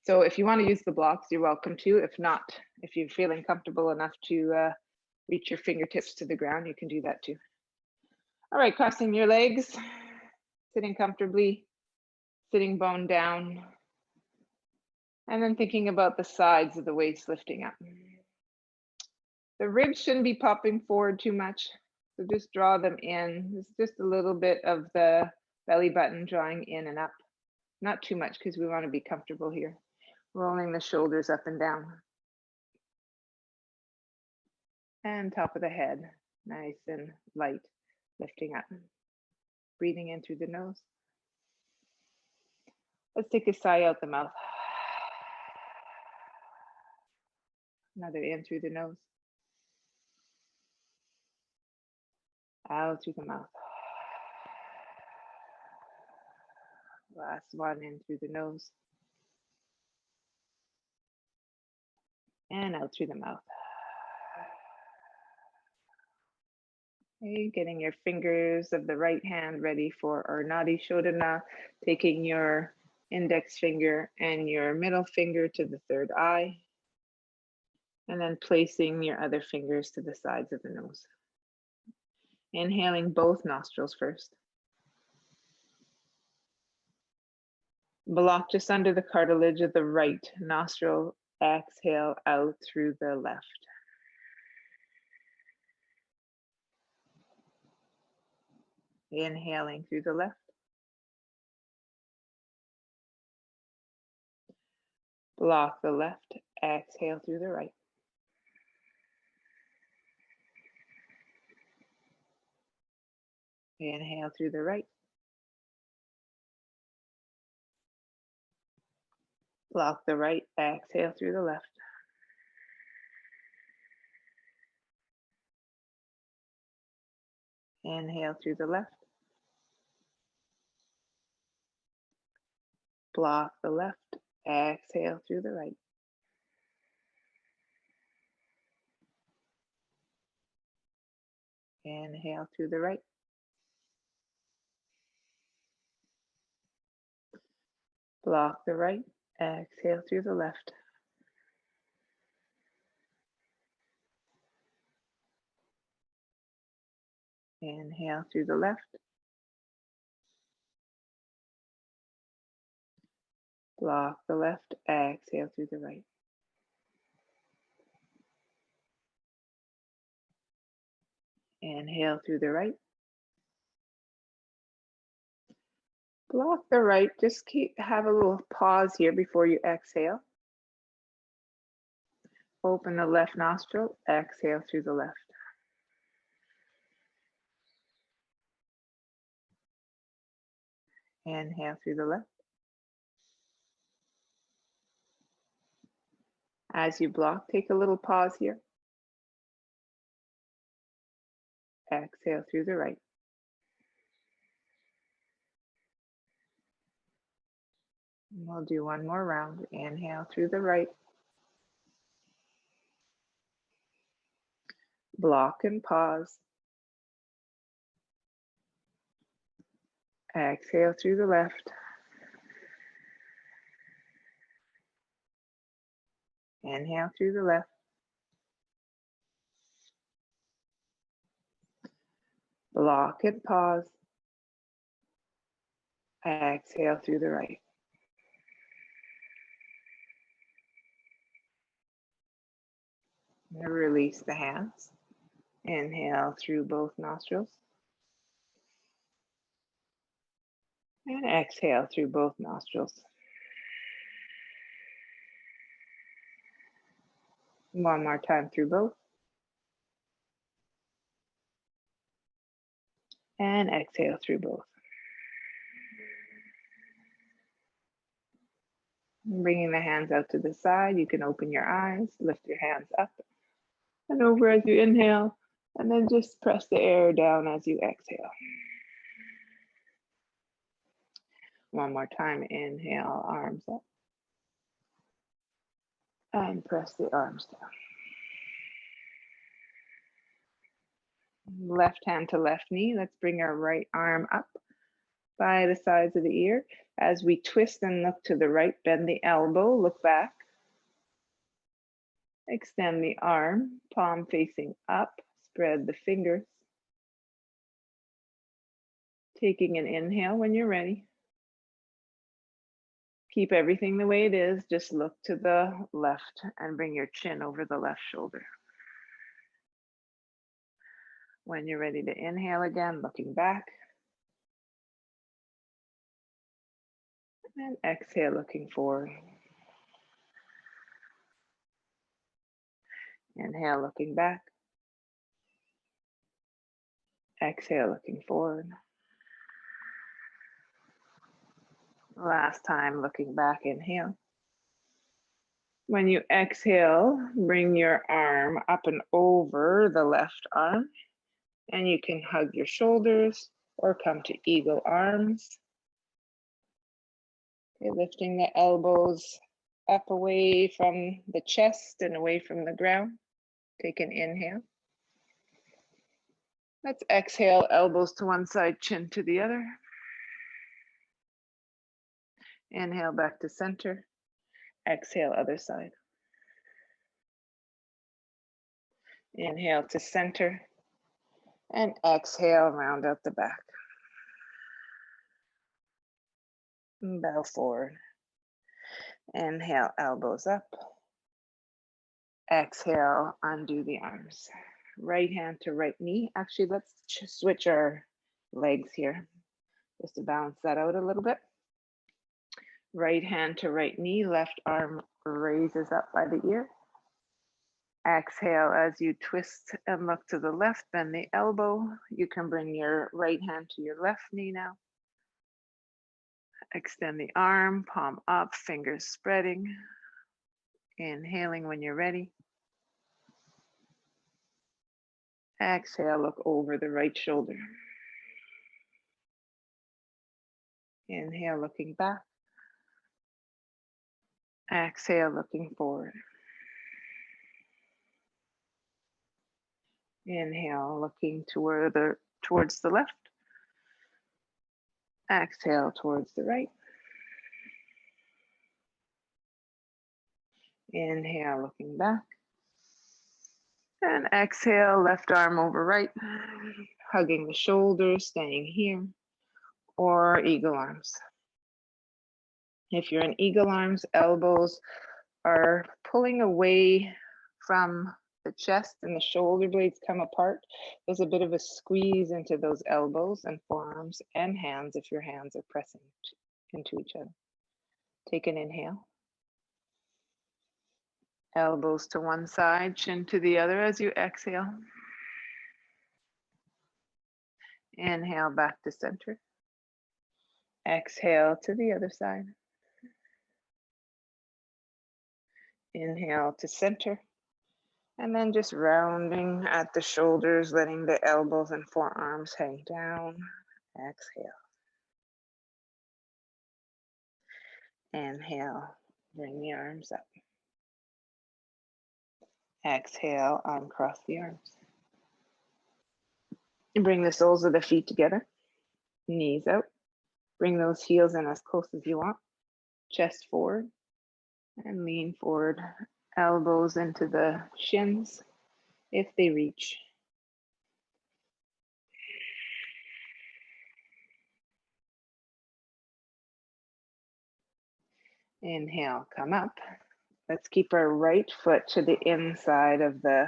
So if you want to use the blocks, you're welcome to. If not, if you're feeling comfortable enough to reach your fingertips to the ground, you can do that too. All right, crossing your legs, sitting comfortably, sitting bone down, and then thinking about the sides of the waist lifting up. The ribs shouldn't be popping forward too much, so just draw them in. It's just a little bit of the belly button drawing in and up. Not too much because we want to be comfortable here. Rolling the shoulders up and down. And top of the head, nice and light, lifting up. Breathing in through the nose. Let's take a sigh out the mouth. Another in through the nose. Out through the mouth. Last one in through the nose. And out through the mouth. Okay, getting your fingers of the right hand ready for our Nadi Shodhana, taking your index finger and your middle finger to the third eye, and then placing your other fingers to the sides of the nose. Inhaling both nostrils first. Block just under the cartilage of the right nostril. Exhale out through the left. Inhaling through the left. Block the left. Exhale through the right. Inhale through the right. Block the right. Exhale through the left. Inhale through the left. Block the left. Exhale through the right. Inhale through the right. Block the right. Exhale through the left. Inhale through the left. Block the left. Exhale through the right. Inhale through the right. Block the right. Just have a little pause here before you exhale. Open the left nostril. Exhale through the left. Inhale through the left. As you block, take a little pause here. Exhale through the right. And we'll do one more round. Inhale through the right. Block and pause. Exhale through the left. Inhale through the left. Block and pause. Exhale through the right. Now release the hands. Inhale through both nostrils. And exhale through both nostrils. One more time through both. And exhale through both. Bringing the hands out to the side, you can open your eyes, lift your hands up and over as you inhale, and then just press the air down as you exhale. One more time, inhale, arms up. And press the arms down. Left hand to left knee. Let's bring our right arm up by the sides of the ear. As we twist and look to the right, bend the elbow, look back. Extend the arm, palm facing up, spread the fingers. Taking an inhale when you're ready. Keep everything the way it is. Just look to the left and bring your chin over the left shoulder. When you're ready to inhale again, looking back. And exhale, looking forward. Inhale, looking back. Exhale, looking forward. Last time, looking back, inhale. When you exhale, bring your arm up and over the left arm, and you can hug your shoulders or come to eagle arms. Okay, lifting the elbows up away from the chest and away from the ground. Take an inhale. Let's exhale, elbows to one side, chin to the other. Inhale back to center. Exhale, other side. Inhale to center. And exhale, round out the back. Bow forward. Inhale, elbows up. Exhale, undo the arms. Right hand to right knee. Actually, let's switch our legs here just to balance that out a little bit. Right hand to right knee, left arm raises up by the ear. Exhale as you twist and look to the left, bend the elbow. You can bring your right hand to your left knee now. Extend the arm, palm up, fingers spreading. Inhaling when you're ready. Exhale, look over the right shoulder. Inhale, looking back. Exhale, looking forward. Inhale, looking towards the left. Exhale, towards the right. Inhale, looking back. And exhale, left arm over right, hugging the shoulders, staying here, or eagle arms. If you're in eagle arms, elbows are pulling away from the chest and the shoulder blades come apart. There's a bit of a squeeze into those elbows and forearms and hands if your hands are pressing into each other. Take an inhale. Elbows to one side, chin to the other as you exhale. Inhale back to center. Exhale to the other side. Inhale to center. And then just rounding at the shoulders, letting the elbows and forearms hang down. Exhale. Inhale, bring the arms up. Exhale, uncross the arms. And bring the soles of the feet together. Knees out. Bring those heels in as close as you want. Chest forward. And lean forward. Elbows into the shins if they reach. Inhale, come up. Let's keep our right foot to the inside of the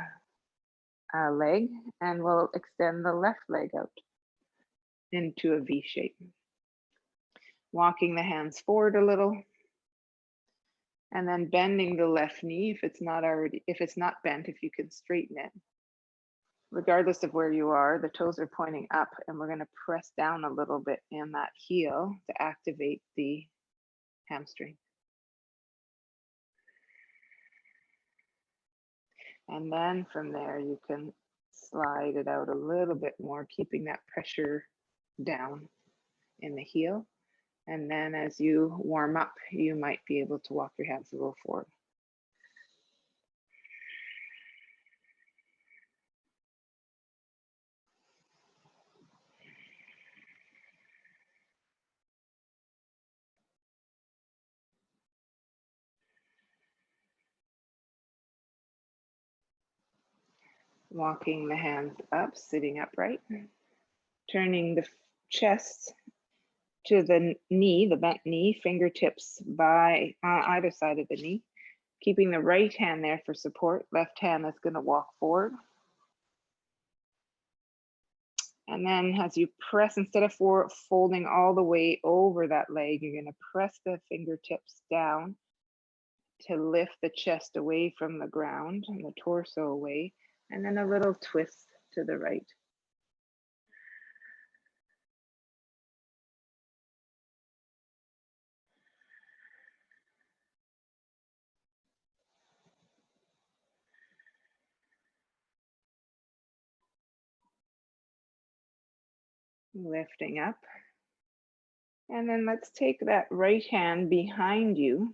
leg, and we'll extend the left leg out into a V shape. Walking the hands forward a little, and then bending the left knee if it's not bent, if you can straighten it. Regardless of where you are, the toes are pointing up, and we're going to press down a little bit in that heel to activate the hamstring. And then from there, you can slide it out a little bit more, keeping that pressure down in the heel. And then as you warm up, you might be able to walk your hands a little forward. Walking the hands up, sitting upright. Turning the chest to the knee, the bent knee, fingertips by either side of the knee. Keeping the right hand there for support. Left hand is going to walk forward. And then as you press, instead of folding all the way over that leg, you're going to press the fingertips down to lift the chest away from the ground and the torso away. And then a little twist to the right. Lifting up. And then let's take that right hand behind you.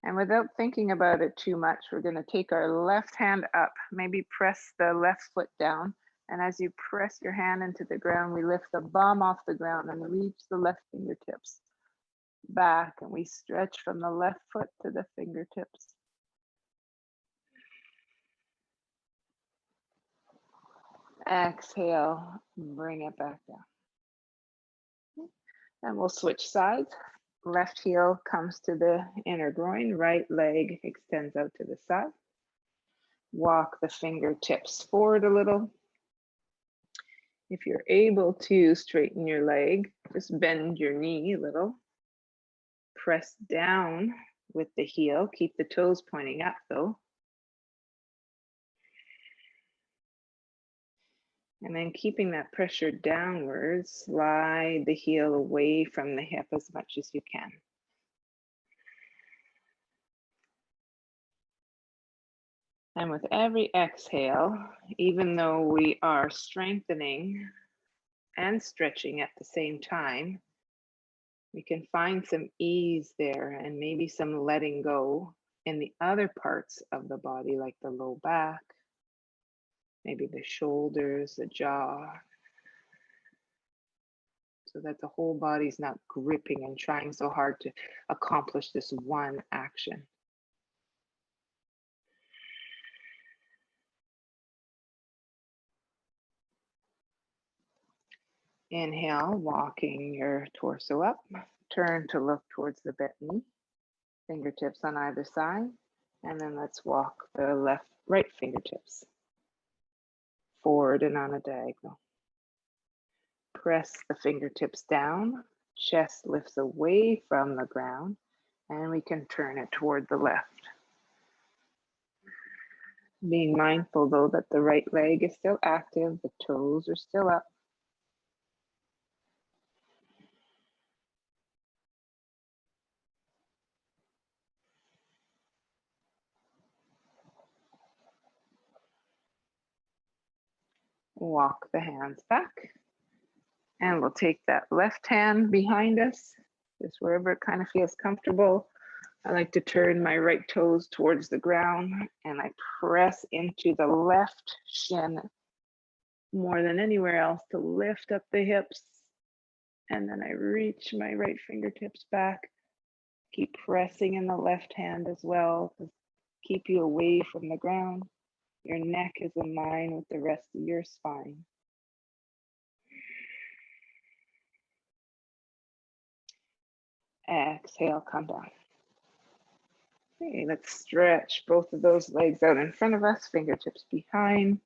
And without thinking about it too much, we're going to take our left hand up, maybe press the left foot down. And as you press your hand into the ground, we lift the bum off the ground and reach the left fingertips back. And we stretch from the left foot to the fingertips. Exhale, bring it back down. And we'll switch sides. Left heel comes to the inner groin, right leg extends out to the side. Walk the fingertips forward a little. If you're able to straighten your leg, just bend your knee a little. Press down with the heel. Keep the toes pointing up though. And then keeping that pressure downwards, slide the heel away from the hip as much as you can. And with every exhale, even though we are strengthening and stretching at the same time, we can find some ease there and maybe some letting go in the other parts of the body, like the low back, maybe the shoulders, the jaw, so that the whole body's not gripping and trying so hard to accomplish this one action. Inhale, walking your torso up, turn to look towards the bent knee, fingertips on either side, and then let's walk the right fingertips forward and on a diagonal. Press the fingertips down, chest lifts away from the ground, and we can turn it toward the left. Being mindful though that the right leg is still active, the toes are still up. Walk the hands back. And we'll take that left hand behind us, just wherever it kind of feels comfortable. I like to turn my right toes towards the ground and I press into the left shin more than anywhere else to lift up the hips. And then I reach my right fingertips back. Keep pressing in the left hand as well to keep you away from the ground. Your neck is in line with the rest of your spine. Exhale, come down. Okay, let's stretch both of those legs out in front of us, fingertips behind.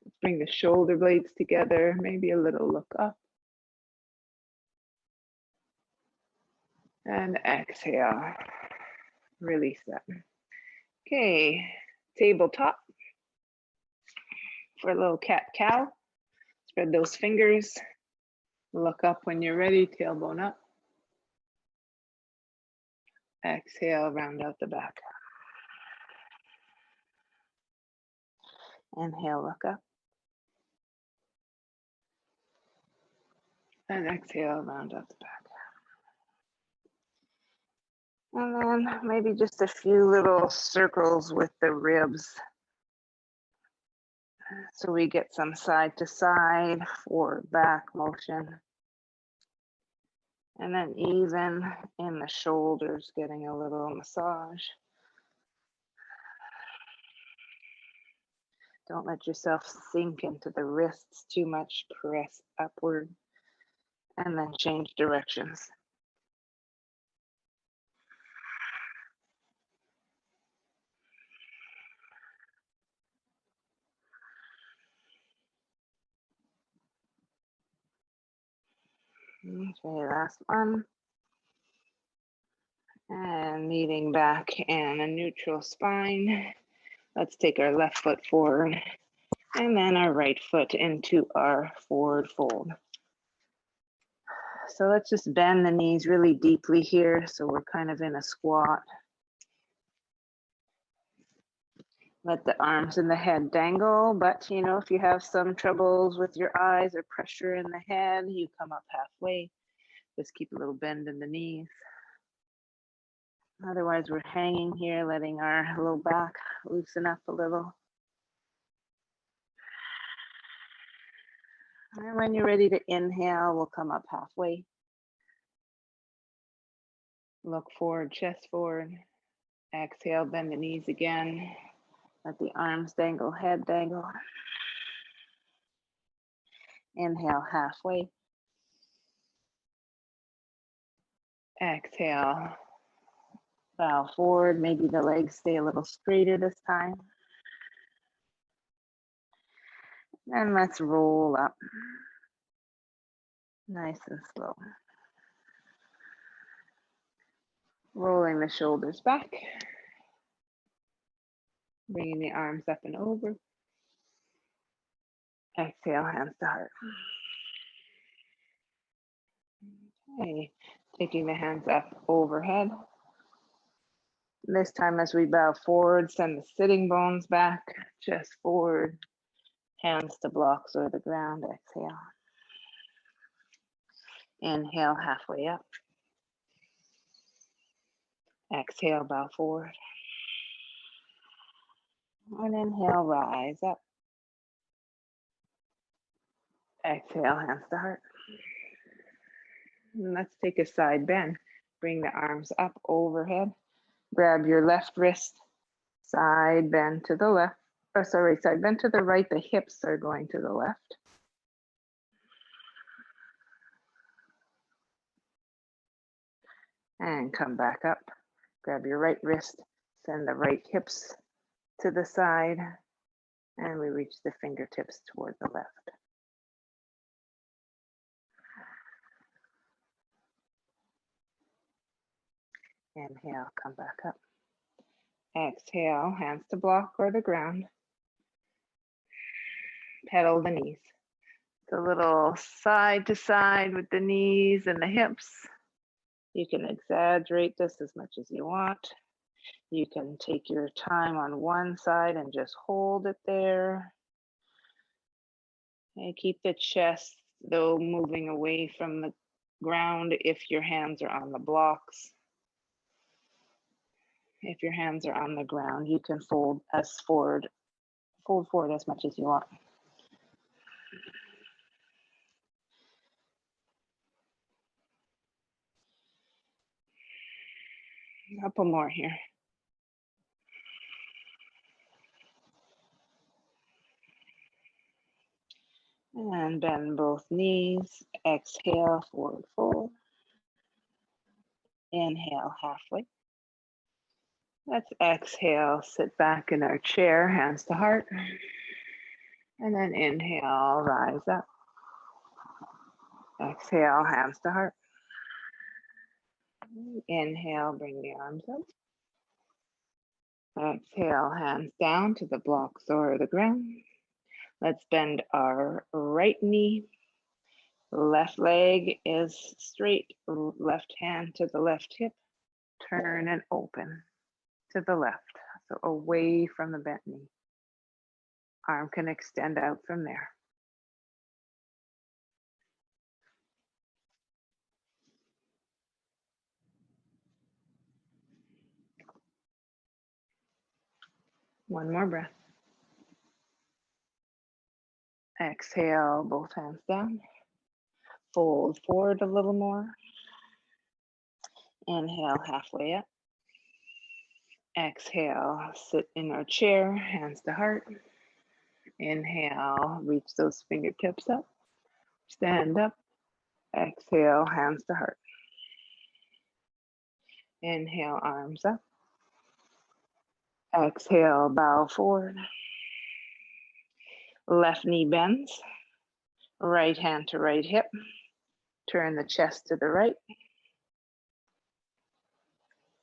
Let's bring the shoulder blades together, maybe a little look up. And exhale, release that. Okay, tabletop for a little cat-cow. Spread those fingers. Look up when you're ready, tailbone up. Exhale, round out the back. Inhale, look up. And exhale, round out the back. And then maybe just a few little circles with the ribs. So we get some side to side, forward, back motion. And then even in the shoulders, getting a little massage. Don't let yourself sink into the wrists too much. Press upward and then change directions. Okay, last one. And leaning back and a neutral spine. Let's take our left foot forward and then our right foot into our forward fold. So let's just bend the knees really deeply here. So we're kind of in a squat. Let the arms and the head dangle, but you know, if you have some troubles with your eyes or pressure in the head, you come up halfway. Just keep a little bend in the knees. Otherwise, we're hanging here, letting our low back loosen up a little. And when you're ready to inhale, we'll come up halfway. Look forward, chest forward. Exhale, bend the knees again. Let the arms dangle, head dangle. Inhale, halfway. Exhale, bow forward. Maybe the legs stay a little straighter this time. And let's roll up. Nice and slow. Rolling the shoulders back. Bringing the arms up and over. Exhale, hands to heart. Okay, taking the hands up overhead. This time as we bow forward, send the sitting bones back, chest forward, hands to blocks or the ground. Exhale. Inhale, halfway up. Exhale, bow forward. And inhale, rise up. Exhale, hands to heart. And let's take a side bend. Bring the arms up overhead. Grab your left wrist. Side bend to the left. Oh, sorry, side bend to the right. The hips are going to the left. And come back up. Grab your right wrist. Send the right hips to the side. And we reach the fingertips toward the left. Inhale, come back up. Exhale, hands to block or the ground. Pedal the knees. It's a little side to side with the knees and the hips. You can exaggerate this as much as you want. You can take your time on one side and just hold it there. And keep the chest, though, moving away from the ground if your hands are on the blocks. If your hands are on the ground, you can fold forward as much as you want. A couple more here. And bend both knees. Exhale, forward fold. Inhale, halfway. Let's exhale, sit back in our chair, hands to heart. And then inhale, rise up. Exhale, hands to heart. Inhale, bring the arms up. Exhale, hands down to the blocks or the ground. Let's bend our right knee. Left leg is straight, left hand to the left hip. Turn and open to the left, so away from the bent knee. Arm can extend out from there. One more breath. Exhale, both hands down. Fold forward a little more. Inhale, halfway up. Exhale, sit in our chair, hands to heart. Inhale, reach those fingertips up. Stand up. Exhale, hands to heart. Inhale, arms up. Exhale, bow forward. Left knee bends. Right hand to right hip. Turn the chest to the right.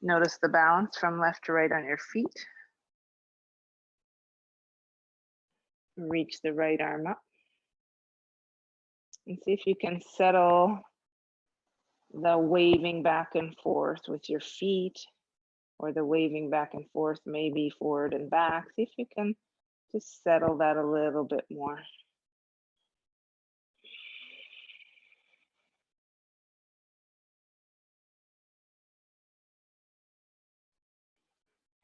Notice the balance from left to right on your feet. Reach the right arm up. And see if you can settle the waving back and forth with your feet, or the waving back and forth, maybe forward and back. See if you can just settle that a little bit more.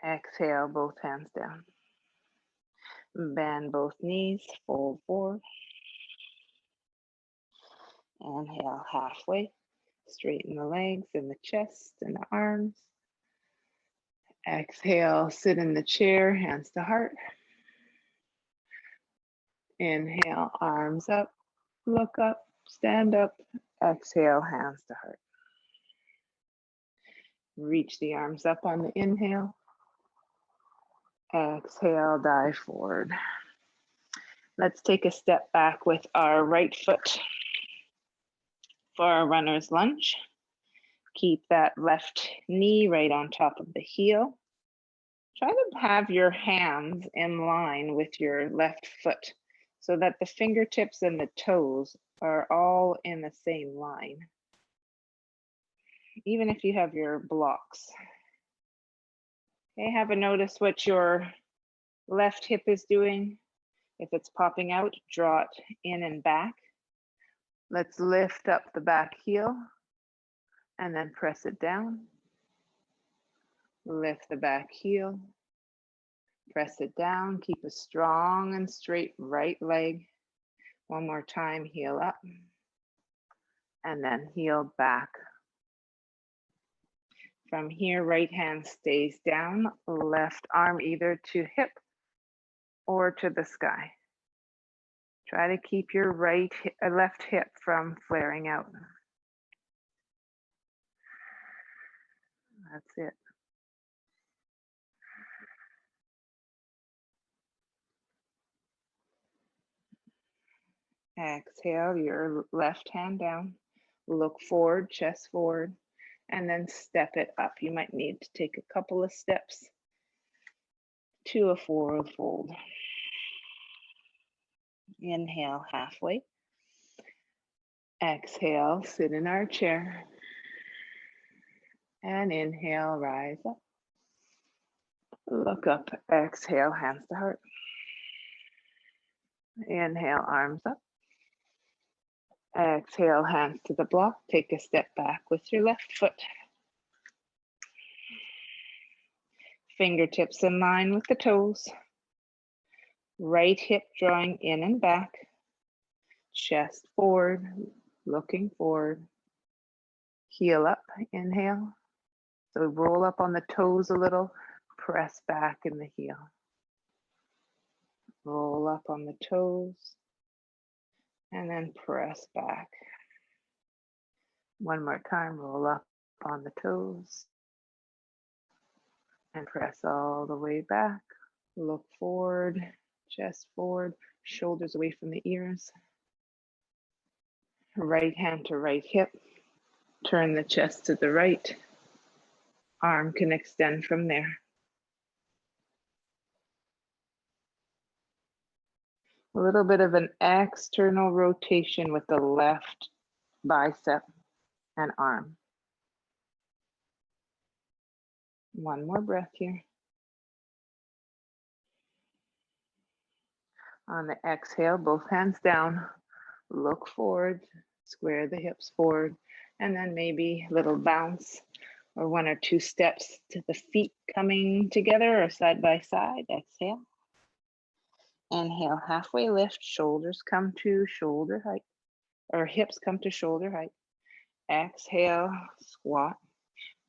Exhale, both hands down. Bend both knees, fold forward. Inhale, halfway. Straighten the legs and the chest and the arms. Exhale, sit in the chair, hands to heart. Inhale, arms up, look up, stand up. Exhale, hands to heart. Reach the arms up on the inhale. Exhale, dive forward. Let's take a step back with our right foot for our runner's lunge. Keep that left knee right on top of the heel. Try to have your hands in line with your left foot so that the fingertips and the toes are all in the same line, even if you have your blocks. Okay, have a notice what your left hip is doing. If it's popping out, draw it in and back. Let's lift up the back heel and then press it down. Lift the back heel, press it down, keep a strong and straight right leg. One more time, heel up, and then heel back. From here, right hand stays down, left arm either to hip or to the sky. Try to keep your left hip from flaring out. That's it. Exhale your left hand down, look forward, chest forward, and then step it up. You might need to take a couple of steps to a forward fold. Inhale, halfway. Exhale, sit in our chair. And inhale, rise up. Look up, exhale, hands to heart. Inhale, arms up. Exhale, hands to the block. Take a step back with your left foot. Fingertips in line with the toes. Right hip drawing in and back. Chest forward, looking forward. Heel up, inhale. So roll up on the toes a little, press back in the heel. Roll up on the toes, and then press back. One more time, roll up on the toes, and press all the way back. Look forward, chest forward, shoulders away from the ears. Right hand to right hip. Turn the chest to the right. Arm can extend from there. A little bit of an external rotation with the left bicep and arm. One more breath here. On the exhale, both hands down, look forward, square the hips forward, and then maybe a little bounce or one or two steps to the feet coming together or side by side. Exhale. Inhale, halfway lift, shoulders come to shoulder height, or hips come to shoulder height. Exhale, squat.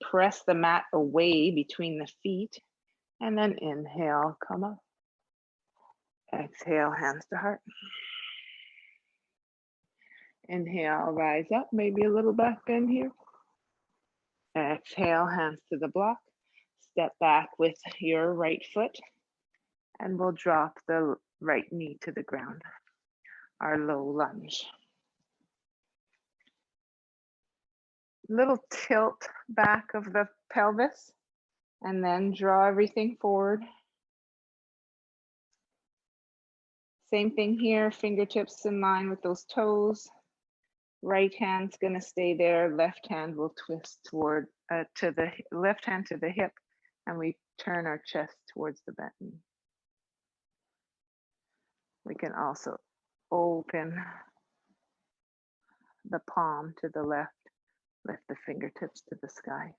Press the mat away between the feet, and then inhale, come up. Exhale, hands to heart. Inhale, rise up, maybe a little back bend here. Exhale, hands to the block. Step back with your right foot, and we'll drop the right knee to the ground. Our low lunge. Little tilt back of the pelvis, and then draw everything forward. Same thing here, fingertips in line with those toes. Right hand's gonna stay there, left hand will twist toward, to the left hand to the hip, and we turn our chest towards the bent knee. We can also open the palm to the left, lift the fingertips to the sky.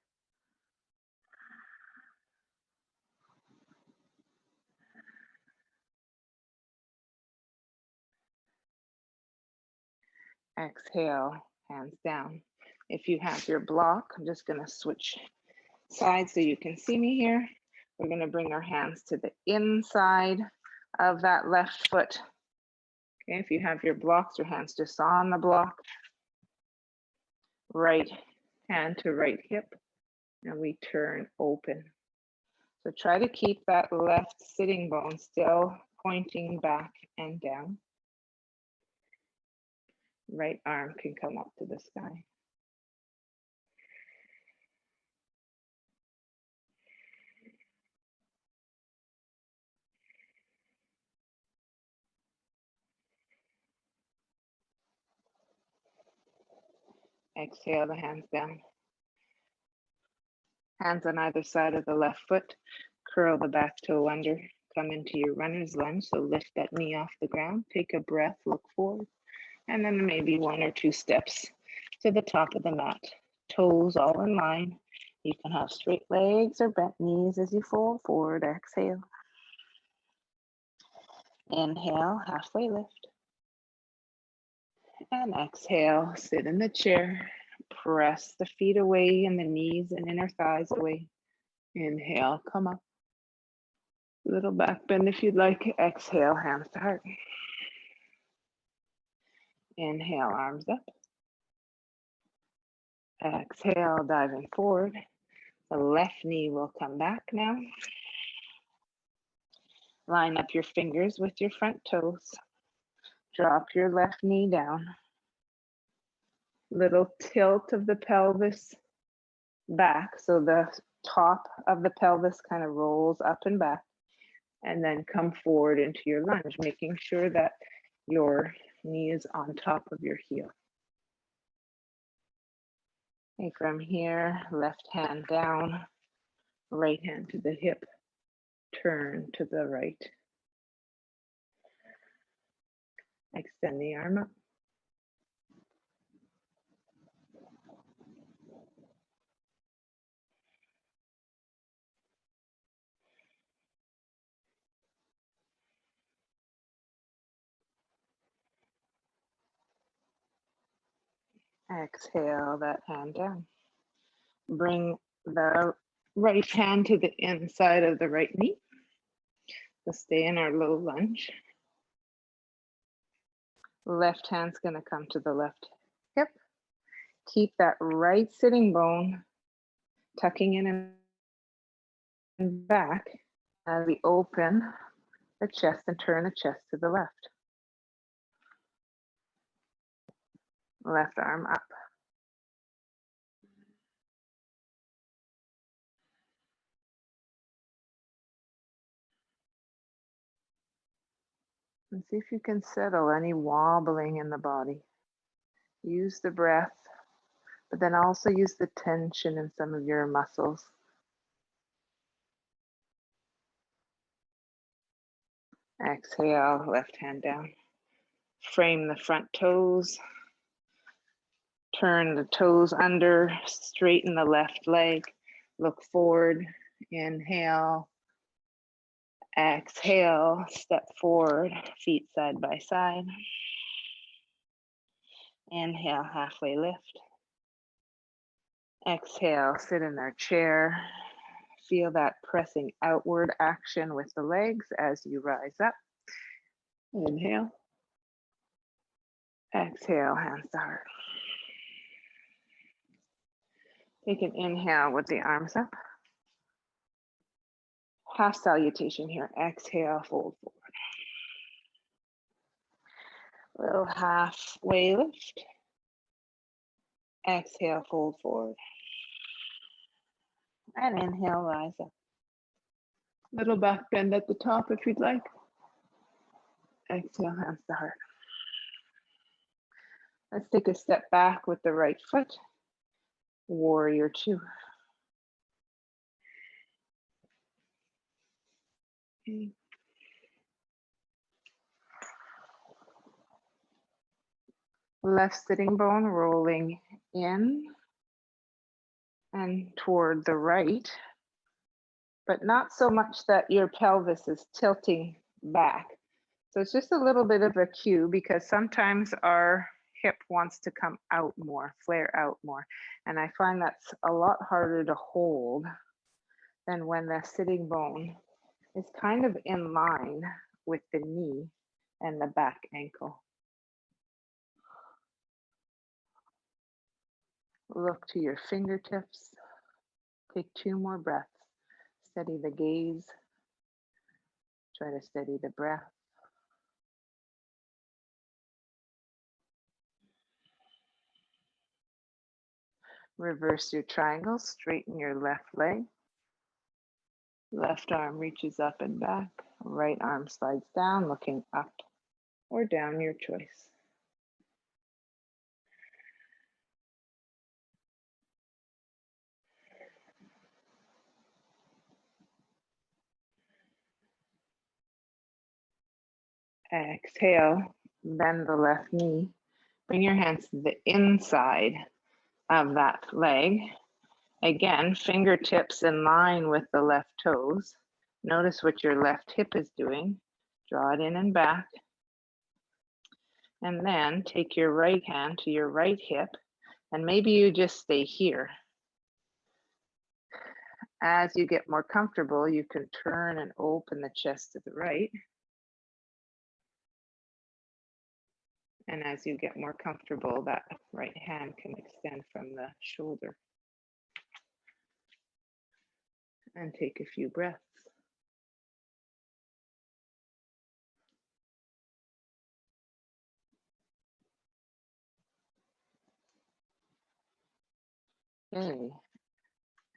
Exhale, hands down. If you have your block, I'm just gonna switch sides so you can see me here. We're gonna bring our hands to the inside of that left foot. Okay, if you have your blocks, your hands just on the block. Right hand to right hip, and we turn open. So try to keep that left sitting bone still pointing back and down. Right arm can come up to the sky. Exhale the hands down. Hands on either side of the left foot. Curl the back toe under. Come into your runner's lunge. So lift that knee off the ground. Take a breath, look forward. And then maybe 1 or 2 steps to the top of the mat. Toes all in line. You can have straight legs or bent knees as you fold forward. Exhale. Inhale, halfway lift. And exhale, sit in the chair. Press the feet away and the knees and inner thighs away. Inhale, come up. Little back bend if you'd like. Exhale, hands to heart. Inhale, arms up. Exhale, diving forward. The left knee will come back now. Line up your fingers with your front toes. Drop your left knee down. Little tilt of the pelvis back. So the top of the pelvis kind of rolls up and back. And then come forward into your lunge, making sure that your knee is on top of your heel. Okay, from here, left hand down, right hand to the hip, turn to the right. Extend the arm up. Exhale that hand down. Bring the right hand to the inside of the right knee. We'll stay in our low lunge. Left hand's gonna come to the left hip. Keep that right sitting bone tucking in and back as we open the chest and turn the chest to the left. Left arm up. And see if you can settle any wobbling in the body. Use the breath, but then also use the tension in some of your muscles. Exhale, left hand down. Frame the front toes. Turn the toes under, straighten the left leg. Look forward, inhale. Exhale, step forward, feet side by side. Inhale, halfway lift. Exhale, sit in our chair. Feel that pressing outward action with the legs as you rise up. Inhale. Exhale, hands to heart. Take an inhale with the arms up. Half salutation here. Exhale, fold forward. Little halfway lift. Exhale, fold forward. And inhale, rise up. Little back bend at the top if you'd like. Exhale, hands to heart. Let's take a step back with the right foot. Warrior two. Okay. Left sitting bone rolling in and toward the right, but not so much that your pelvis is tilting back. So it's just a little bit of a cue because sometimes our hip wants to come out more, flare out more. And I find that's a lot harder to hold than when the sitting bone is kind of in line with the knee and the back ankle. Look to your fingertips. Take 2 more breaths. Steady the gaze. Try to steady the breath. Reverse your triangle. Straighten your left leg. Left arm reaches up and back. Right arm slides down, looking up or down, your choice. Exhale, bend the left knee. Bring your hands to the inside of that leg. Again, fingertips in line with the left toes. Notice what your left hip is doing. Draw it in and back. And then take your right hand to your right hip, and maybe you just stay here. As you get more comfortable, you can turn and open the chest to the right. And as you get more comfortable, that right hand can extend from the shoulder. And take a few breaths. Okay.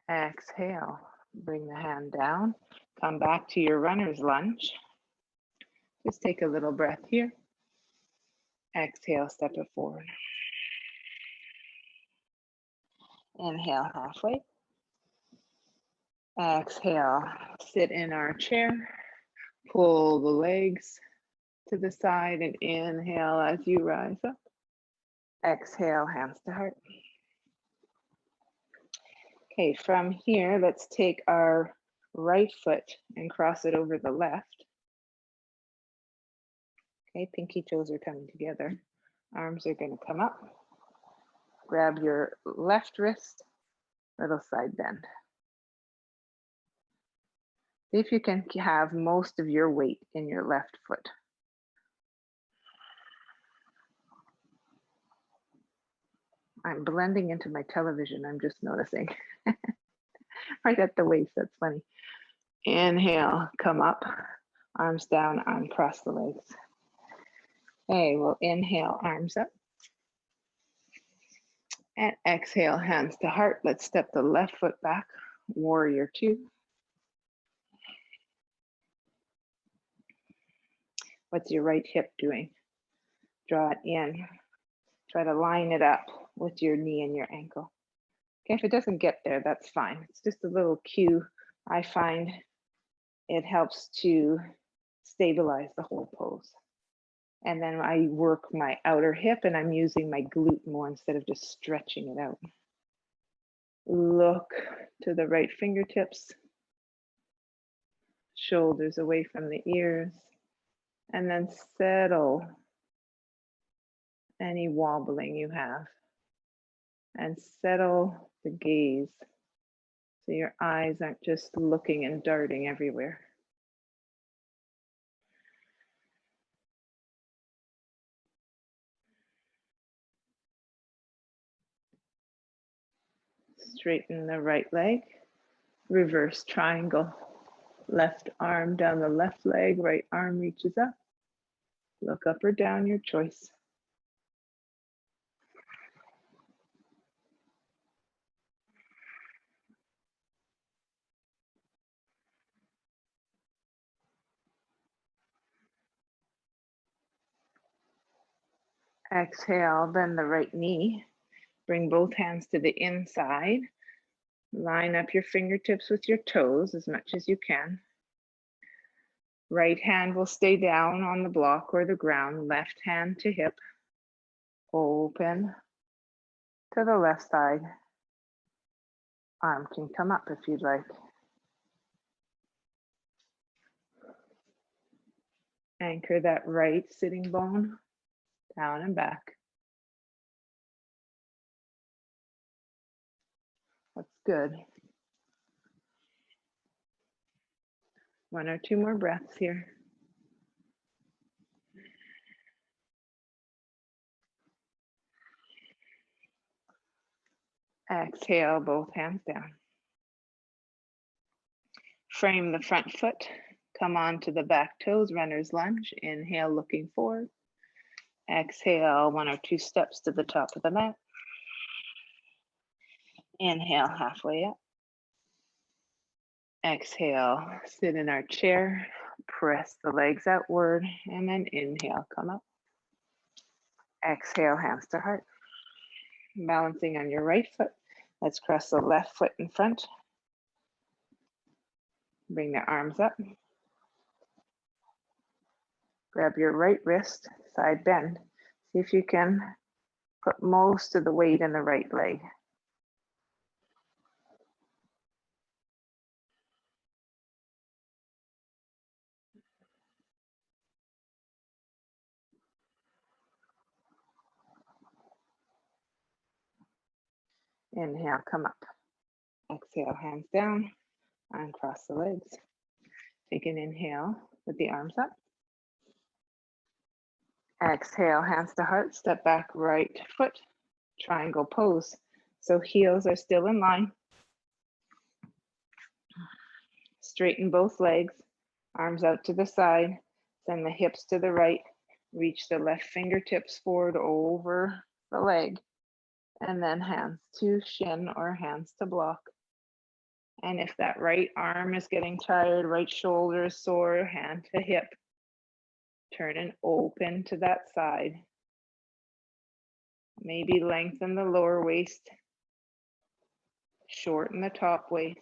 Exhale, bring the hand down. Come back to your runner's lunge. Just take a little breath here. Exhale, step it forward. Inhale, halfway. Exhale, sit in our chair. Pull the legs to the side and inhale as you rise up. Exhale, hands to heart. Okay, from here, let's take our right foot and cross it over the left. Okay, pinky toes are coming together. Arms are going to come up. Grab your left wrist, little side bend. See if you can have most of your weight in your left foot. I'm blending into my television, I'm just noticing. Right at the waist, that's funny. Inhale, come up, arms down, uncross the legs. Okay, we'll inhale, arms up. And exhale, hands to heart. Let's step the left foot back, warrior two. What's your right hip doing? Draw it in. Try to line it up with your knee and your ankle. Okay, if it doesn't get there, that's fine. It's just a little cue. I find it helps to stabilize the whole pose. And then I work my outer hip and I'm using my glute more instead of just stretching it out. Look to the right fingertips, shoulders away from the ears, and then settle any wobbling you have. And settle the gaze so your eyes aren't just looking and darting everywhere. Straighten the right leg. Reverse triangle. Left arm down the left leg, right arm reaches up. Look up or down, your choice. Exhale, bend the right knee. Bring both hands to the inside. Line up your fingertips with your toes as much as you can. Right hand will stay down on the block or the ground. Left hand to hip. Open to the left side. Arm can come up if you'd like. Anchor that right sitting bone down and back. That's good. 1 or 2 more breaths here. Exhale, both hands down. Frame the front foot. Come on to the back toes, runner's lunge. Inhale, looking forward. Exhale, 1 or 2 steps to the top of the mat. Inhale, halfway up. Exhale, sit in our chair. Press the legs outward, and then inhale, come up. Exhale, hands to heart. Balancing on your right foot. Let's cross the left foot in front. Bring the arms up. Grab your right wrist, side bend. See if you can put most of the weight in the right leg. Inhale, come up. Exhale, hands down, uncross the legs. Take an inhale with the arms up. Exhale, hands to heart, step back, right foot, triangle pose. So heels are still in line. Straighten both legs, arms out to the side, send the hips to the right, reach the left fingertips forward over the leg, and then hands to shin or hands to block. And if that right arm is getting tired, right shoulder is sore, hand to hip, turn and open to that side. Maybe lengthen the lower waist, shorten the top waist.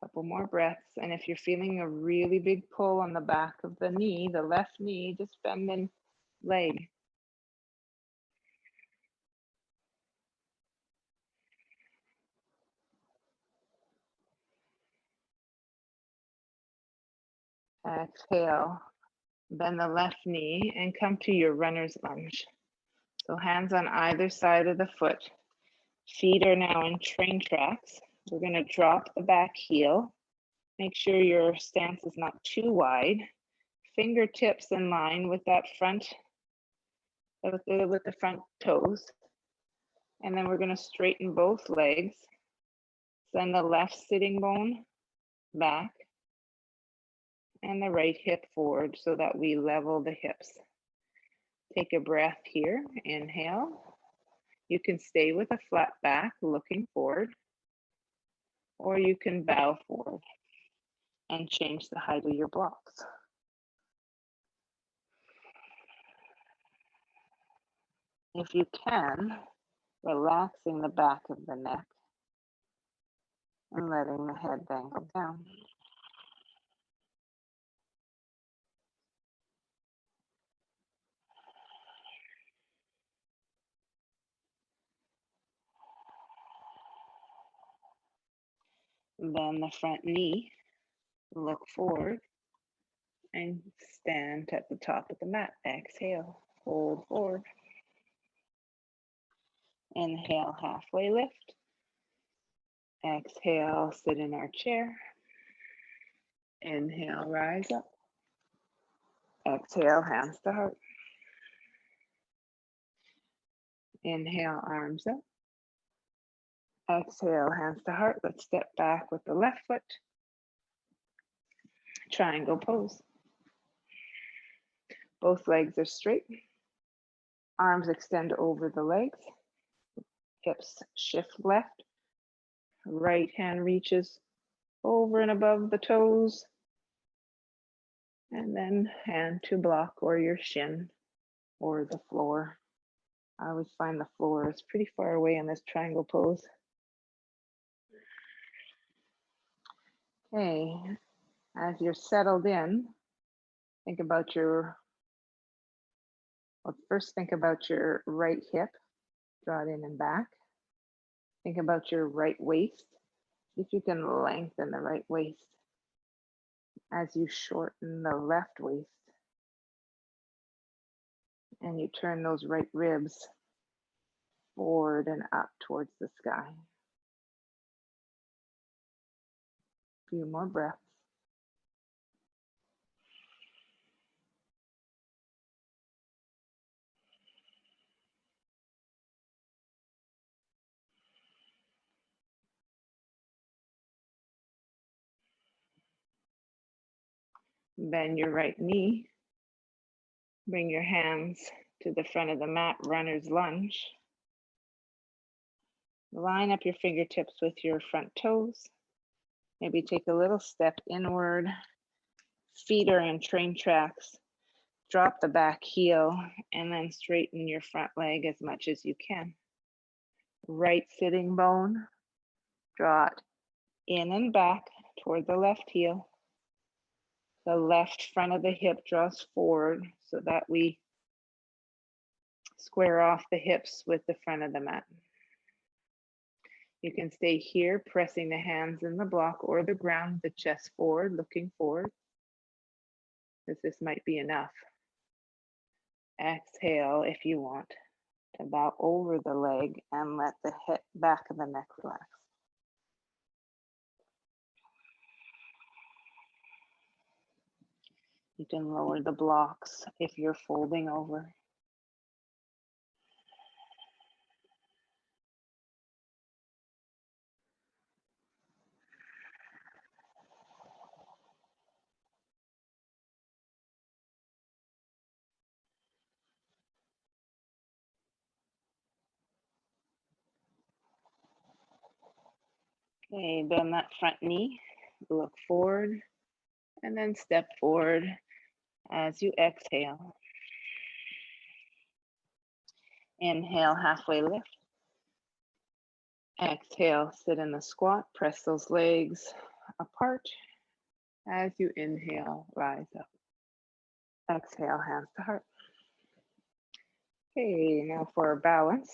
Couple more breaths. And if you're feeling a really big pull on the back of the knee, the left knee, just bend the leg. Exhale, bend the left knee and come to your runner's lunge. So hands on either side of the foot. Feet are now in train tracks. We're going to drop the back heel. Make sure your stance is not too wide. Fingertips in line with that front, with the front toes. And then we're going to straighten both legs. Send the left sitting bone back and the right hip forward so that we level the hips. Take a breath here. Inhale. You can stay with a flat back looking forward, or you can bow forward and change the height of your blocks. If you can, relaxing the back of the neck and letting the head dangle down. Bend the front knee, look forward, and stand at the top of the mat. Exhale, hold forward. Inhale, halfway lift. Exhale, sit in our chair. Inhale, rise up. Exhale, hands to heart. Inhale, arms up. Exhale, hands to heart. Let's step back with the left foot. Triangle pose. Both legs are straight. Arms extend over the legs. Hips shift left. Right hand reaches over and above the toes. And then hand to block or your shin or the floor. I always find the floor is pretty far away in this triangle pose. Okay, as you're settled in, think about your, well, first think about your right hip, draw it in and back. Think about your right waist. See if you can lengthen the right waist as you shorten the left waist. And you turn those right ribs forward and up towards the sky. A few more breaths. Bend your right knee. Bring your hands to the front of the mat, runner's lunge. Line up your fingertips with your front toes. Maybe take a little step inward. Feet are in train tracks. Drop the back heel and then straighten your front leg as much as you can. Right sitting bone, draw it in and back toward the left heel. The left front of the hip draws forward so that we square off the hips with the front of the mat. You can stay here, pressing the hands in the block or the ground, the chest forward, looking forward, because this might be enough. Exhale if you want to bow over the leg and let the head, back of the neck relax. You can lower the blocks if you're folding over. Okay, bend that front knee, look forward, and then step forward as you exhale. Inhale, halfway lift. Exhale, sit in the squat, press those legs apart. As you inhale, rise up. Exhale, hands to heart. Okay, now for our balance.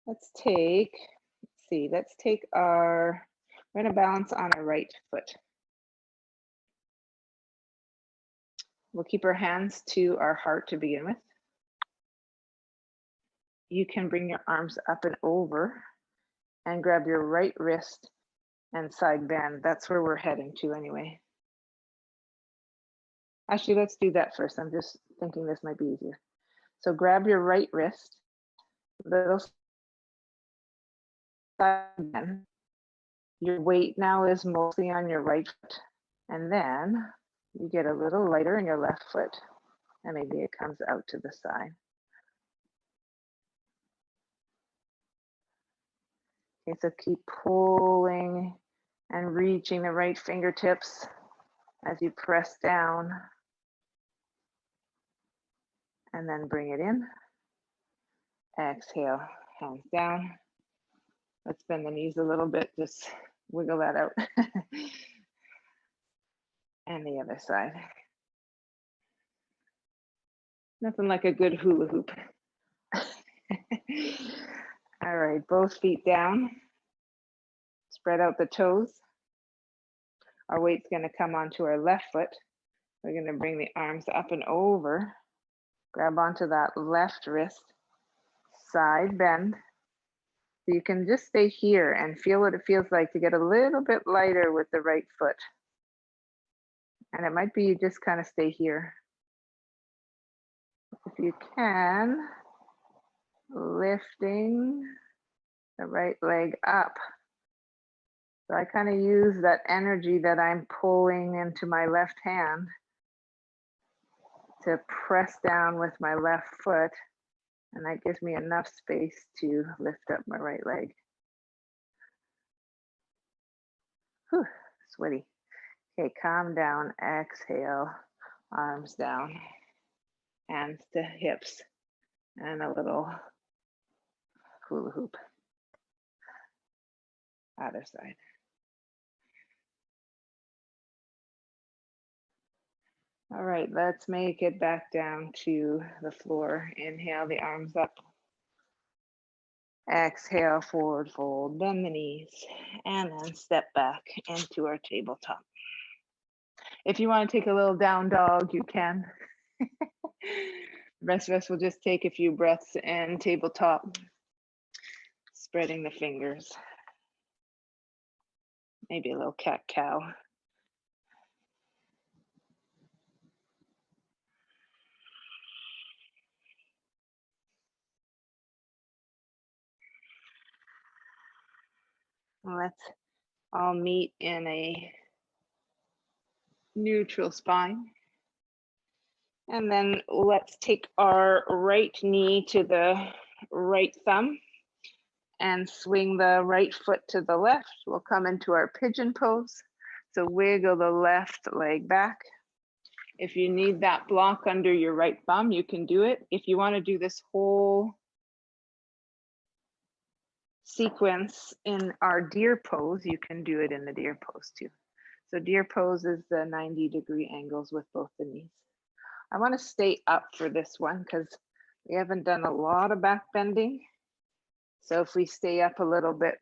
Let's take our, we're gonna balance on our right foot. We'll keep our hands to our heart to begin with. You can bring your arms up and over and grab your right wrist and side bend. That's where we're heading to anyway. Actually, let's do that first. I'm just thinking this might be easier. So grab your right wrist, little side bend. Your weight now is mostly on your right foot. And then you get a little lighter in your left foot and maybe it comes out to the side. Okay, so keep pulling and reaching the right fingertips as you press down and then bring it in. Exhale, hands down. Let's bend the knees a little bit, just wiggle that out. And the other side. Nothing like a good hula hoop. All right, both feet down. Spread out the toes. Our weight's gonna come onto our left foot. We're gonna bring the arms up and over. Grab onto that left wrist. Side bend. So you can just stay here and feel what it feels like to get a little bit lighter with the right foot. And it might be you just kind of stay here. If you can, lifting the right leg up. So I kind of use that energy that I'm pulling into my left hand to press down with my left foot, and that gives me enough space to lift up my right leg. Whew, sweaty. Okay, calm down, exhale, arms down, hands to hips, and a little hula hoop. Other side. All right, let's make it back down to the floor. Inhale the arms up. Exhale, forward fold, bend the knees, and then step back into our tabletop. If you want to take a little down dog, you can. The rest of us will just take a few breaths in tabletop, spreading the fingers. Maybe a little cat-cow. Let's all meet in a neutral spine. And then let's take our right knee to the right thumb and swing the right foot to the left. We'll come into our pigeon pose. So wiggle the left leg back. If you need that block under your right thumb, you can do it. If you want to do this whole sequence in our deer pose, you can do it in the deer pose too. So deer pose is the 90-degree angles with both the knees. I want to stay up for this one because we haven't done a lot of back bending. So if we stay up a little bit,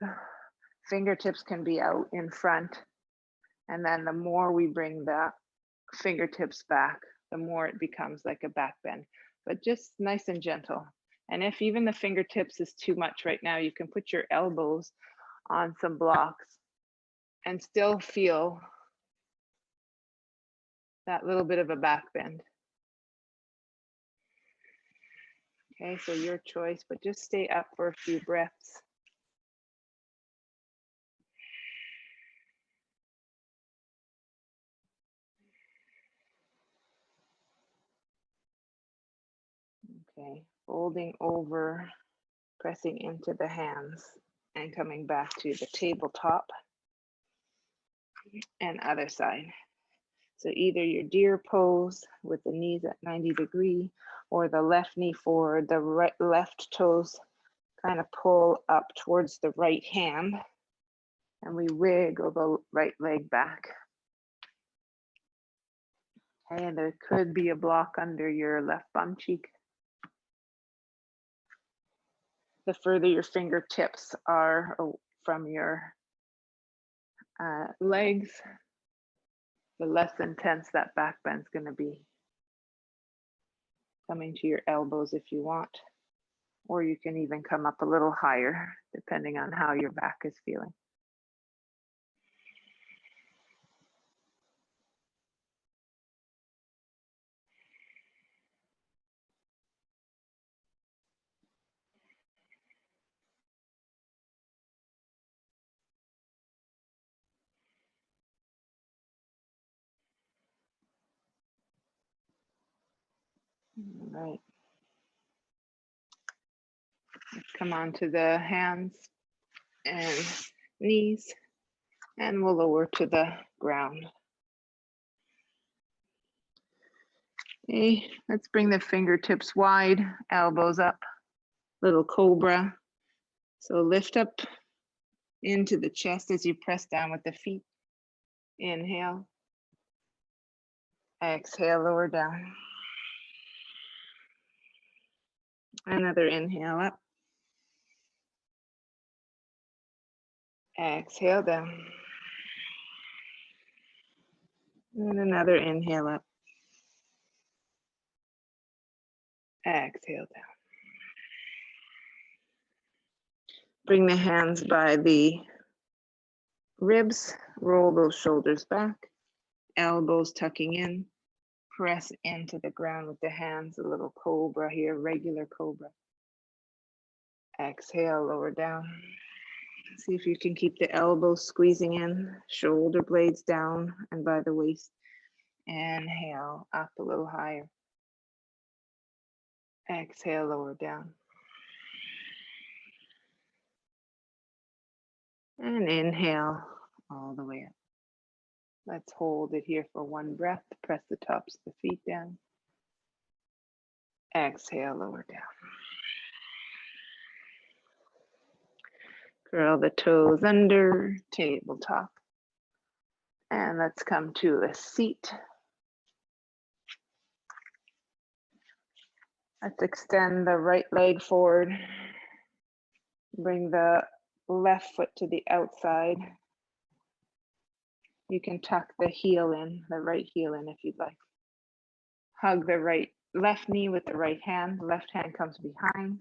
fingertips can be out in front. And then the more we bring the fingertips back, the more it becomes like a back bend, but just nice and gentle. And if even the fingertips is too much right now, you can put your elbows on some blocks and still feel that little bit of a back bend. Okay, so your choice, but just stay up for a few breaths. Okay, folding over, pressing into the hands and coming back to the tabletop and other side. So either your deer pose with the knees at 90 degree or the left knee forward, the right left toes kind of pull up towards the right hand and we wiggle the right leg back. Okay, and there could be a block under your left bum cheek. The further your fingertips are from your legs, the less intense that back bend's going to be. Coming to your elbows if you want, or you can even come up a little higher depending on how your back is feeling. All right. Let's come on to the hands and knees, and we'll lower to the ground. Okay, let's bring the fingertips wide, elbows up, little cobra. So lift up into the chest as you press down with the feet. Inhale. Exhale, lower down. Another inhale up. Exhale down. And another inhale up. Exhale down. Bring the hands by the ribs, roll those shoulders back, elbows tucking in, press into the ground with the hands, a little cobra here, regular cobra. Exhale, lower down. See if you can keep the elbows squeezing in, shoulder blades down and by the waist. Inhale, up a little higher. Exhale, lower down. And inhale all the way up. Let's hold it here for one breath. Press the tops of the feet down. Exhale, lower down. Curl the toes under, tabletop. And let's come to a seat. Let's extend the right leg forward. Bring the left foot to the outside. You can tuck the heel in, the right heel in if you'd like. Hug the left knee with the right hand. Left hand comes behind.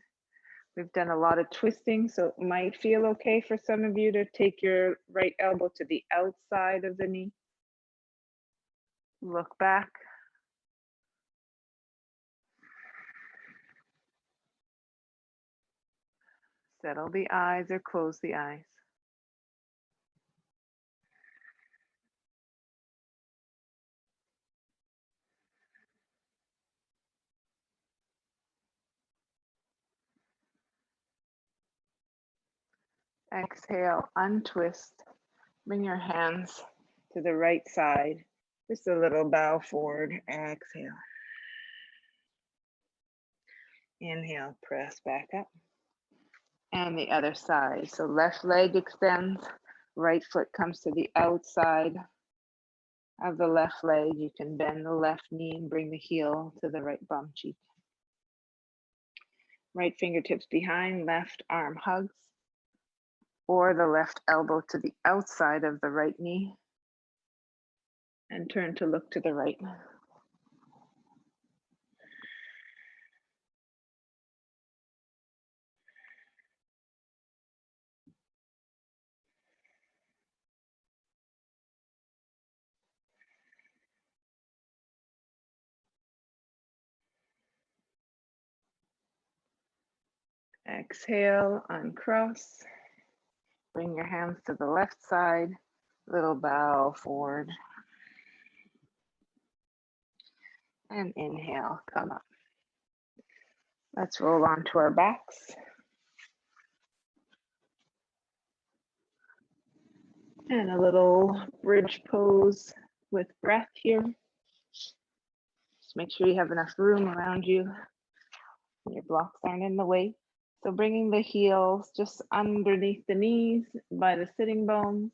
We've done a lot of twisting, so it might feel okay for some of you to take your right elbow to the outside of the knee. Look back. Settle the eyes or close the eyes. Exhale, untwist. Bring your hands to the right side. Just a little bow forward. Exhale. Inhale, press back up. And the other side. So left leg extends, right foot comes to the outside of the left leg. You can bend the left knee and bring the heel to the right bum cheek. Right fingertips behind, left arm hugs, or the left elbow to the outside of the right knee. And turn to look to the right. Exhale, uncross. Bring your hands to the left side, little bow forward. And inhale, come up. Let's roll onto our backs. And a little bridge pose with breath here. Just make sure you have enough room around you. Your blocks aren't in the way. So bringing the heels just underneath the knees by the sitting bones.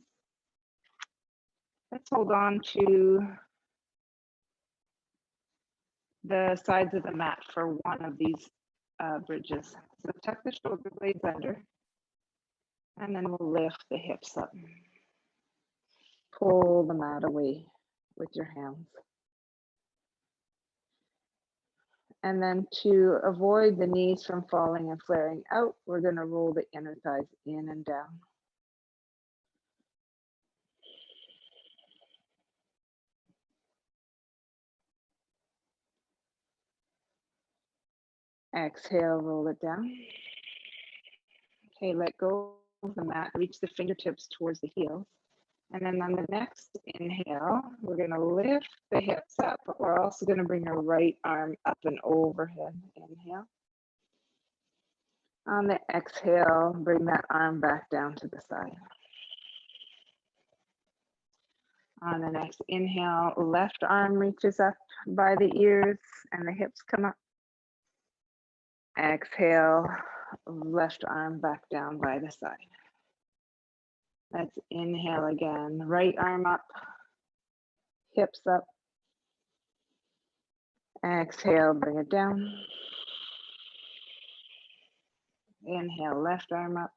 Let's hold on to the sides of the mat for one of these bridges. So tuck the shoulder blades under, and then we'll lift the hips up. Pull the mat away with your hands. And then to avoid the knees from falling and flaring out, we're going to roll the inner thighs in and down. Exhale, roll it down. Okay, let go of the mat, reach the fingertips towards the heels. And then on the next inhale, we're going to lift the hips up, but we're also going to bring our right arm up and overhead. Inhale. On the exhale, bring that arm back down to the side. On the next inhale, left arm reaches up by the ears and the hips come up. Exhale, left arm back down by the side. Let's inhale again, right arm up, hips up. Exhale, bring it down. Inhale, left arm up.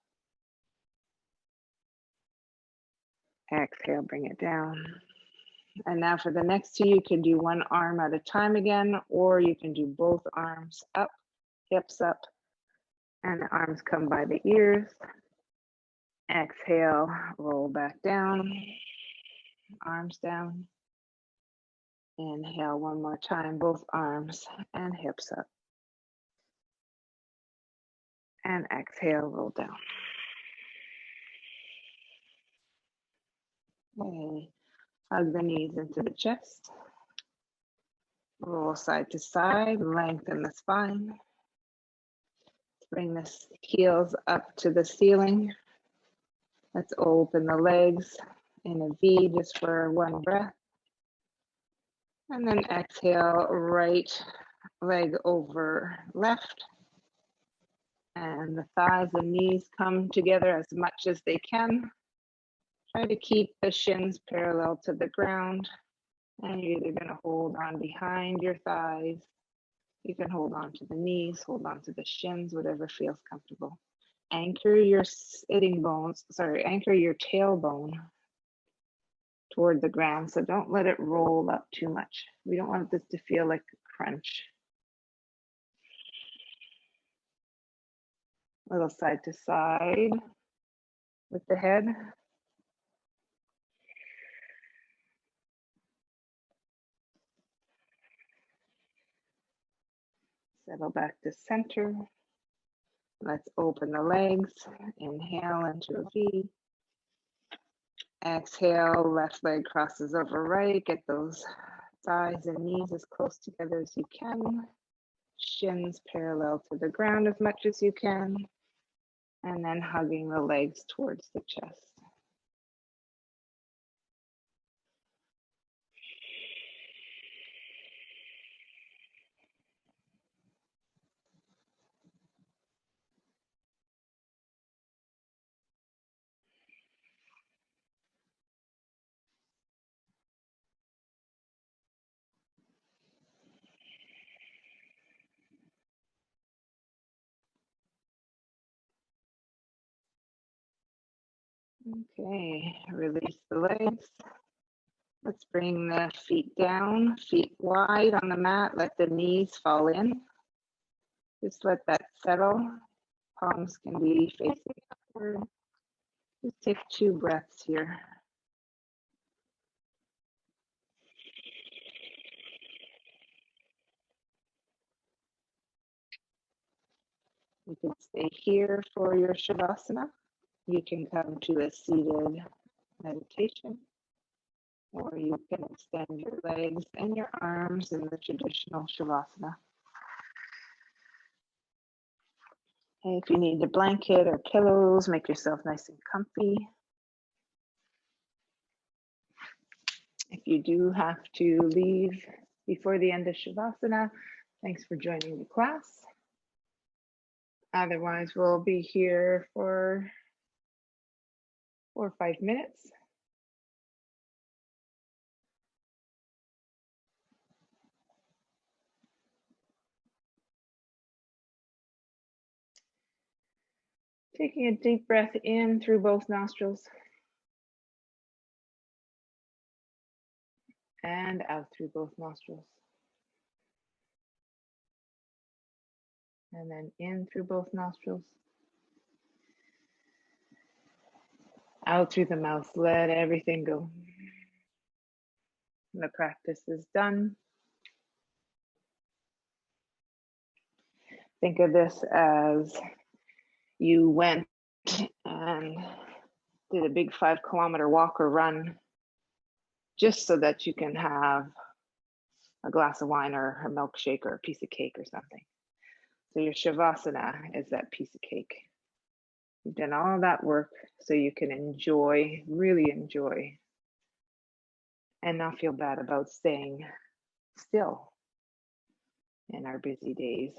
Exhale, bring it down. And now for the next two, you can do one arm at a time again, or you can do both arms up, hips up, and the arms come by the ears. Exhale, roll back down, arms down. Inhale one more time, both arms and hips up. And exhale, roll down. Okay. Hug the knees into the chest. Roll side to side, lengthen the spine. Bring the heels up to the ceiling. Let's open the legs in a V just for one breath. And then exhale, right leg over left. And the thighs and knees come together as much as they can. Try to keep the shins parallel to the ground. And you're either going to hold on behind your thighs. You can hold on to the knees, hold on to the shins, whatever feels comfortable. Anchor your sitting bones, anchor your tailbone toward the ground. So don't let it roll up too much. We don't want this to feel like a crunch. Little side to side with the head. Settle back to center. Let's open the legs. Inhale into a V. Exhale, left leg crosses over right. Get those thighs and knees as close together as you can. Shins parallel to the ground as much as you can. And then hugging the legs towards the chest. Okay, release the legs. Let's bring the feet down, feet wide on the mat. Let the knees fall in. Just let that settle. Palms can be facing upward. Just take 2 breaths here. You can stay here for your Shavasana. You can come to a seated meditation, or you can extend your legs and your arms in the traditional Shavasana. And if you need a blanket or pillows, make yourself nice and comfy. If you do have to leave before the end of Shavasana, thanks for joining the class. Otherwise, we'll be here for 4 or 5 minutes. Taking a deep breath in through both nostrils and out through both nostrils. And then in through both nostrils. Out through the mouth, let everything go. The practice is done. Think of this as you went and did a big 5-kilometer walk or run just so that you can have a glass of wine or a milkshake or a piece of cake or something. So your Shavasana is that piece of cake. You've done all that work so you can enjoy, really enjoy, and not feel bad about staying still in our busy days.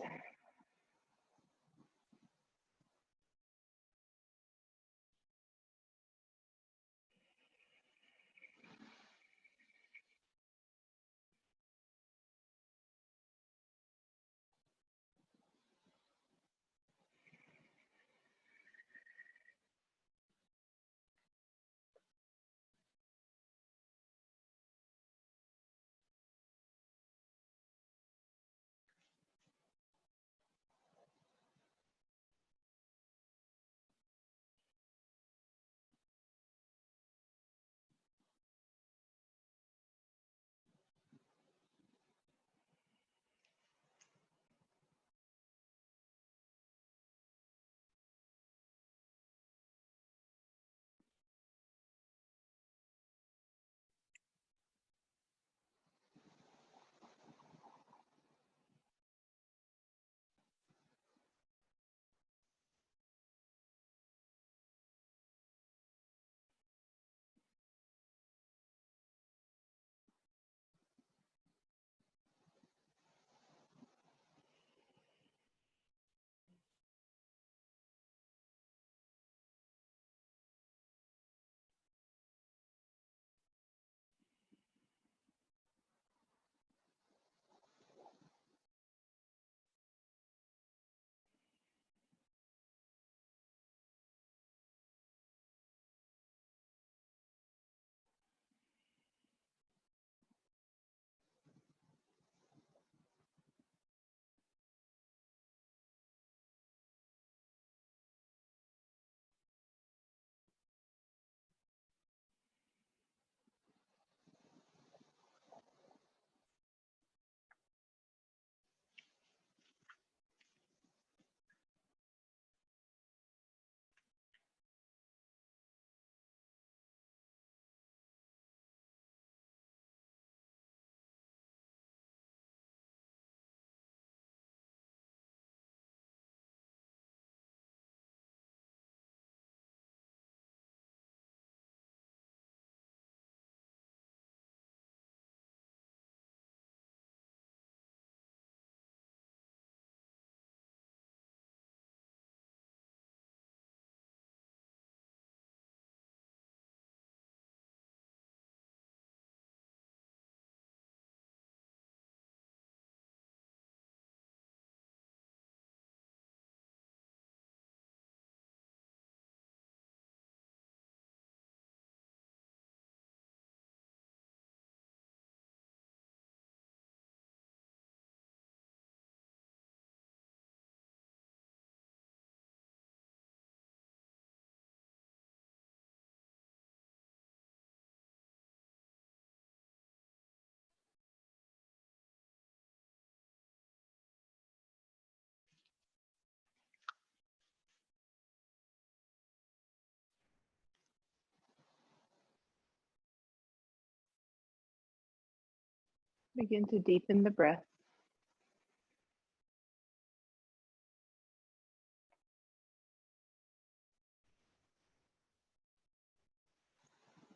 Begin to deepen the breath.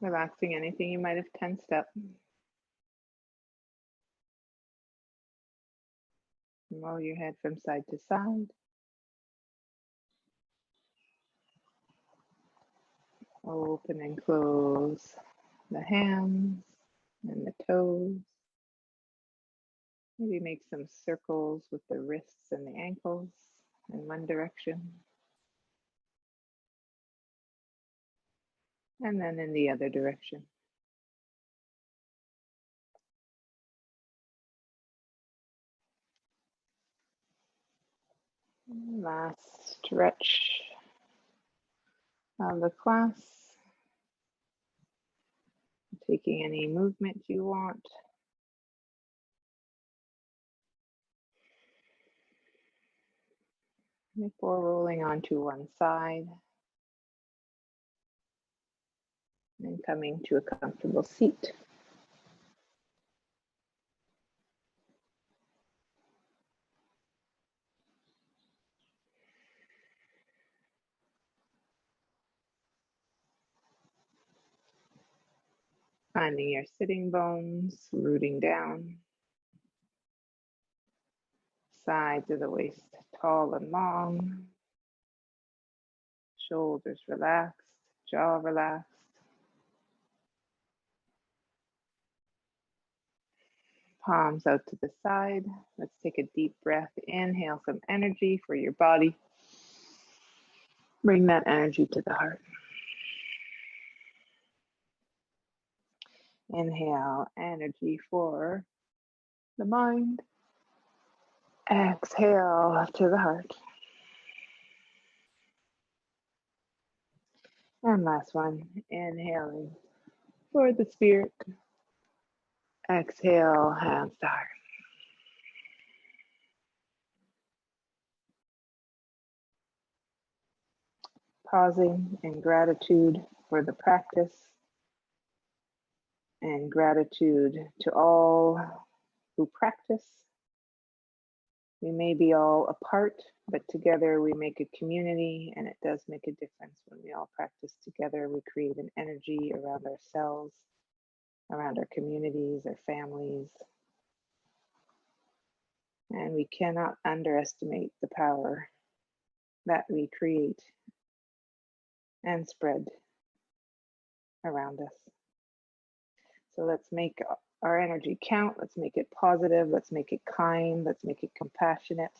Relaxing anything you might have tensed up. Roll your head from side to side. Open and close the hands and the toes. Maybe make some circles with the wrists and the ankles in one direction. And then in the other direction. Last stretch of the class. Taking any movement you want. Before rolling onto one side and coming to a comfortable seat. Finding your sitting bones, rooting down. Sides of the waist tall and long. Shoulders relaxed, jaw relaxed. Palms out to the side. Let's take a deep breath. Inhale some energy for your body. Bring that energy to the heart. Inhale, energy for the mind. Exhale to the heart. And last one, inhaling for the spirit. Exhale, hands to heart. Pausing in gratitude for the practice and gratitude to all who practice. We may be all apart, but together we make a community, and it does make a difference when we all practice together. We create an energy around ourselves, around our communities, our families. And we cannot underestimate the power that we create and spread around us. So let's make our energy count. Let's make it positive. Let's make it kind. Let's make it compassionate.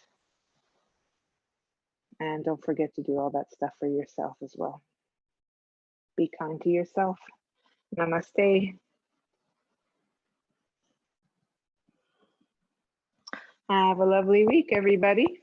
And don't forget to do all that stuff for yourself as well. Be kind to yourself. Namaste. Have a lovely week, everybody.